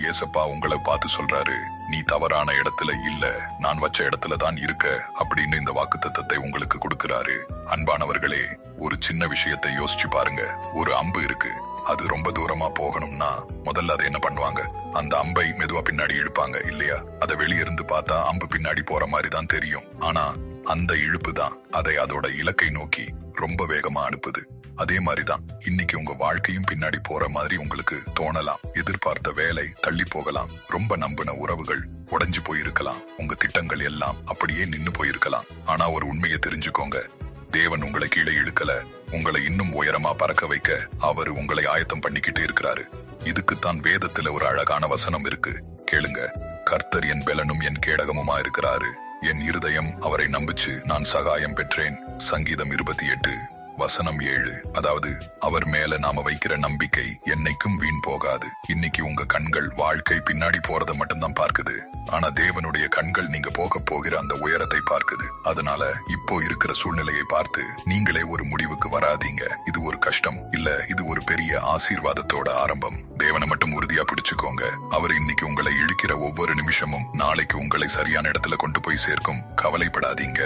ஏசப்பா உங்களை பார்த்து சொல்றாரு, நீ தவறான இடத்துல இல்ல, நான் வச்ச இடத்துல தான் இருக்க அப்படின்னு இந்த வாக்குத்தத்தத்தை உங்களுக்கு கொடுக்கிறாரு. அன்பானவர்களே, ஒரு சின்ன விஷயத்தை யோசிச்சு பாருங்க. ஒரு அம்பு இருக்கு, அது ரொம்ப தூரமா போகணும்னா முதல்ல அதை என்ன பண்ணுவாங்க? அந்த அம்பை மெதுவா பின்னாடி இழுப்பாங்க இல்லையா? அதை வெளியிருந்து பார்த்தா அம்பு பின்னாடி போற மாதிரி தான் தெரியும். ஆனா அந்த இழுப்பு தான் அதை அதோட இலக்கை நோக்கி ரொம்ப வேகமா அனுப்புது. அதே மாதிரிதான் இன்னைக்கு உங்க வாழ்க்கையும் பின்னாடி போற மாதிரி உங்களுக்கு தோணலாம். எதிர்பார்த்த வேலை தள்ளி போகலாம், ரொம்ப நம்பின உறவுகள் உடைஞ்சு போயிருக்கலாம், உங்க திட்டங்கள் எல்லாம் அப்படியே நின்னு போயிருக்கலாம். ஆனா ஒரு உண்மையை தெரிஞ்சுக்கோங்க, தேவன் உங்களை கீழே இழுக்கல, உங்களை இன்னும் உயரமா பறக்க வைக்க அவர் உங்களை ஆயத்தம் பண்ணிக்கிட்டே இருக்கிறாரு. இதுக்குத்தான் வேதத்துல ஒரு அழகான வசனம் இருக்கு, கேளுங்க. கர்த்தர் என் பெலனும் என் கேடகமுமா இருக்கிறாரு, என் இருதயம் அவரை நம்பிச்சு நான் சகாயம் பெற்றேன். சங்கீதம் 28:7. அதாவது அவர் மேல நாம வைக்கிற நம்பிக்கை என்னைக்கும் வீண் போகாது. இன்னைக்கு உங்க கண்கள் வாழ்க்கை பின்னாடி போறத மட்டும்தான் பார்க்குது, ஆனா தேவனுடைய கண்கள் நீங்க போகிற அந்த உயரத்தை பார்க்குது. அதனால இப்போ இருக்கிற சூழ்நிலையை பார்த்து நீங்களே ஒரு முடிவுக்கு வராதீங்க. இது ஒரு கஷ்டம் இல்ல, இது ஒரு பெரிய ஆசீர்வாதத்தோட ஆரம்பம். தேவனை மட்டும் உறுதியா பிடிச்சுக்கோங்க. அவர் இன்னைக்கு உங்களை இழுக்கிற ஒவ்வொரு நிமிஷமும் நாளைக்கு உங்களை சரியான இடத்துல கொண்டு போய் சேர்க்கும். கவலைப்படாதீங்க.